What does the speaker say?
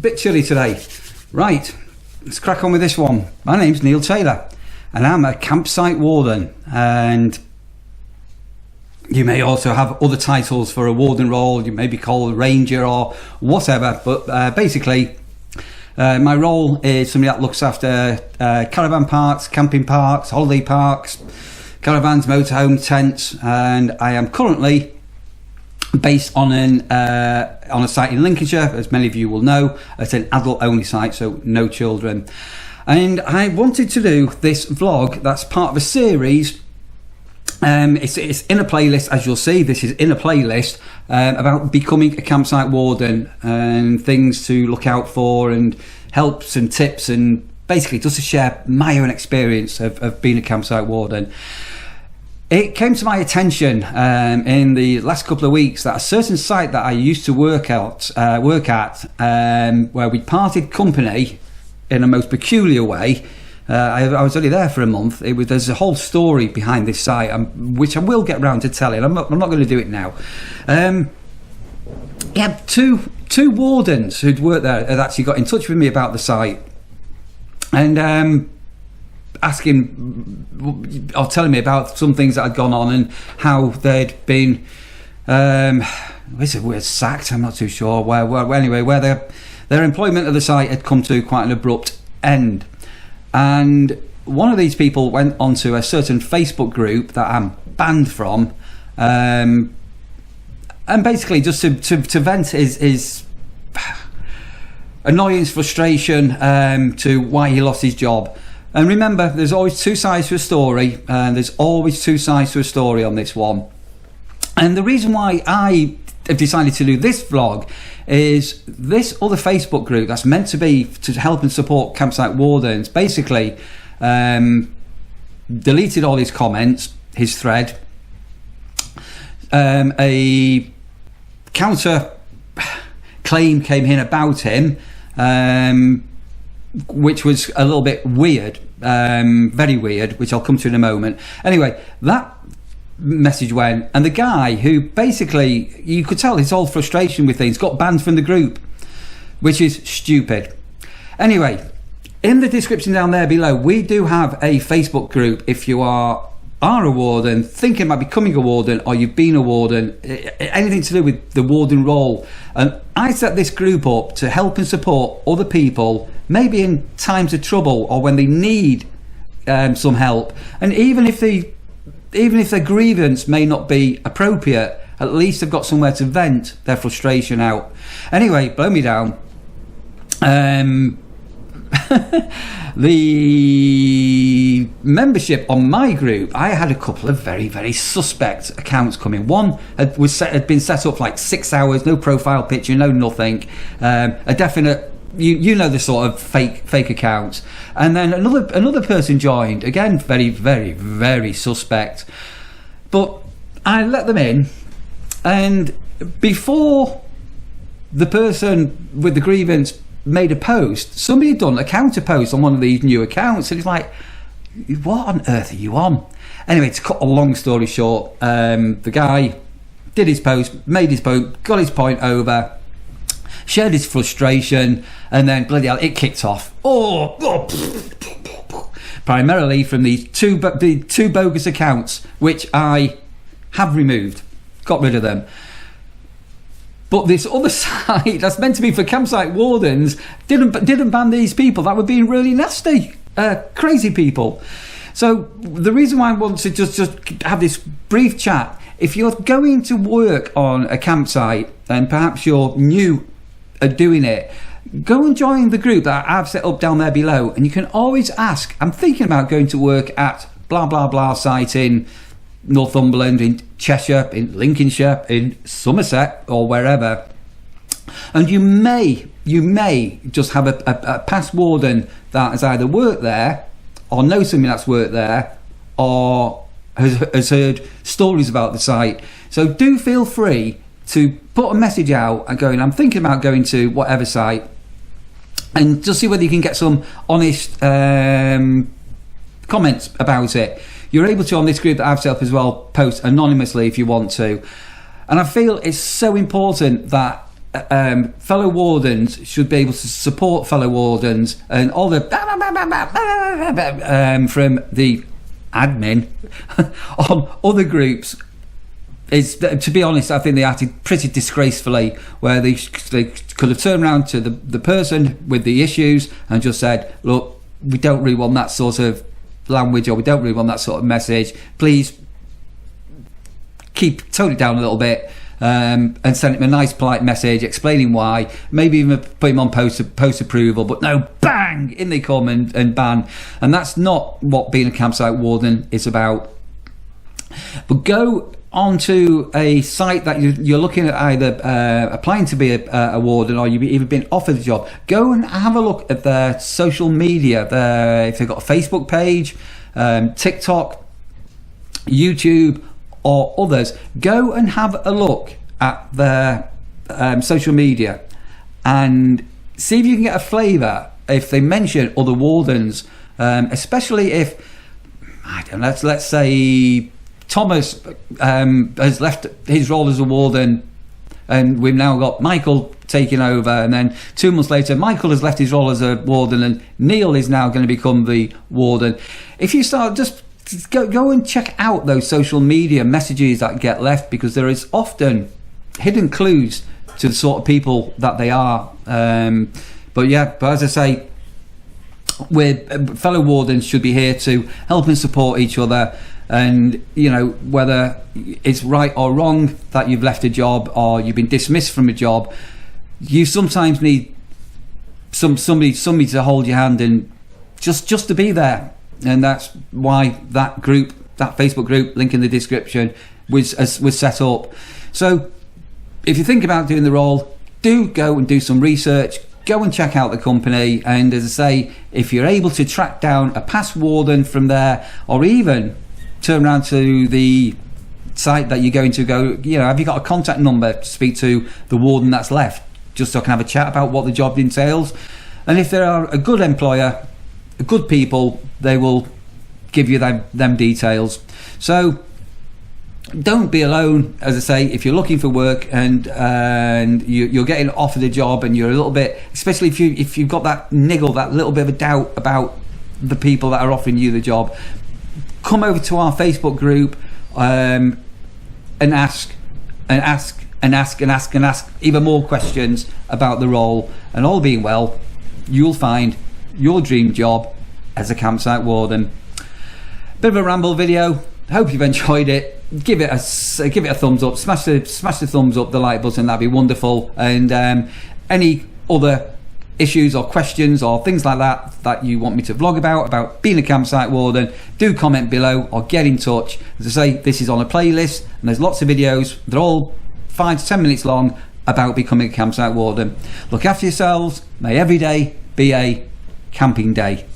bit chilly today. Right, let's crack on with this one. My name's Neil Taylor and I'm a campsite warden, and you may also have other titles for a warden role. You may be called ranger or whatever, but basically my role is somebody that looks after caravan parks, camping parks, holiday parks, caravans, motorhome, tents, and I am currently based on a site in Lincolnshire, as many of you will know. It's an adult-only site, so no children. And I wanted to do this vlog that's part of a series. It's in a playlist, as you'll see. This is in a playlist about becoming a campsite warden and things to look out for and helps and tips, and basically just to share my own experience of being a campsite warden. It came to my attention in the last couple of weeks that a certain site that I used to work at, where we parted company in a most peculiar way. I was only there for a month. There's a whole story behind this site, which I will get round to telling. I'm not going to do it now. Yeah, two wardens who'd worked there had actually got in touch with me about the site, and asking or telling me about some things that had gone on and how they'd been is it word sacked? I'm not too sure. Where their employment of the site had come to quite an abrupt end. And one of these people went onto a certain Facebook group that I'm banned from, and basically just to vent his annoyance, frustration to why he lost his job. And remember, there's always two sides to a story, and there's always two sides to a story on this one. And the reason why I have decided to do this vlog is this other Facebook group that's meant to be to help and support campsite wardens basically deleted all his comments, his thread. A counter claim came in about him, which was a little bit weird, very weird, which I'll come to in a moment. Anyway, that message went, and the guy who basically, you could tell his whole frustration with things, got banned from the group, which is stupid. Anyway, in the description down there below, we do have a Facebook group if you are a warden, thinking about becoming a warden, or you've been a warden, anything to do with the warden role. And I set this group up to help and support other people, maybe in times of trouble or when they need some help. And even if their grievance may not be appropriate, at least they've got somewhere to vent their frustration out. Anyway, blow me down. The membership on my group, I had a couple of very, very suspect accounts coming. One had been set up for like 6 hours, no profile picture, no nothing, a definite, you know, the sort of fake accounts. And then another person joined, again very, very, very suspect. But I let them in, and before the person with the grievance made a post, somebody had done a counter post on one of these new accounts, and it's like, what on earth are you on? Anyway, to cut a long story short, the guy did his post, made his point, got his point over, shared his frustration, and then bloody hell, it kicked off. Primarily from the two bogus accounts, which I have removed, got rid of them. But this other site that's meant to be for campsite wardens didn't ban these people that were being really nasty, crazy people. So the reason why I want to just have this brief chat, if you're going to work on a campsite and perhaps you're new at doing it, go and join the group that I've set up down there below, and you can always ask, I'm thinking about going to work at blah blah blah site in Northumberland, in Cheshire, in Lincolnshire, in Somerset, or wherever. And you may just have a past warden that has either worked there, or knows somebody that's worked there, or has heard stories about the site. So do feel free to put a message out and going, I'm thinking about going to whatever site, and just see whether you can get some honest comments about it. You're able to, on this group that I've set up as well, post anonymously if you want to. And I feel it's so important that fellow wardens should be able to support fellow wardens, and all the from the admin on other groups is, to be honest, I think they acted pretty disgracefully, where they could have turned around to the person with the issues and just said, look, we don't really want that sort of language, or we don't really want that sort of message, please tone it down a little bit, and send him a nice polite message explaining why, maybe even put him on post approval. But no, bang, in they come and ban. And that's not what being a campsite warden is about. But go onto a site that you're looking at, either applying to be a warden, or you've even been offered a job. Go and have a look at their social media, if they've got a Facebook page, TikTok, YouTube, or others. Go and have a look at their social media and see if you can get a flavour if they mention other wardens, especially if, I don't know, let's say Thomas has left his role as a warden, and we've now got Michael taking over, and then 2 months later Michael has left his role as a warden and Neil is now going to become the warden. If you start, just go and check out those social media messages that get left, because there is often hidden clues to the sort of people that they are. But as I say, fellow wardens should be here to help and support each other. And whether it's right or wrong that you've left a job or you've been dismissed from a job, you sometimes need somebody to hold your hand and just to be there. And that's why that Facebook group, link in the description, was set up. So if you think about doing the role, do go and do some research, go and check out the company. And as I say, if you're able to track down a past warden from there, or even turn around to the site that you're going to go, have you got a contact number to speak to the warden that's left, just so I can have a chat about what the job entails. And if they are a good employer, good people, they will give you them details. So don't be alone. As I say, if you're looking for work and you're getting offered a job and you're a little bit, especially if you've got that niggle, that little bit of a doubt about the people that are offering you the job, come over to our Facebook group and ask even more questions about the role, and all being well, you'll find your dream job as a campsite warden. Bit of a ramble video. Hope you've enjoyed it. Give it a thumbs up. Smash the thumbs up, the like button. That'd be wonderful. And any other issues or questions or things like that you want me to vlog about being a campsite warden, do comment below or get in touch. As I say, this is on a playlist and there's lots of videos. They're all 5 to 10 minutes long about becoming a campsite warden. Look after yourselves. May every day be a camping day.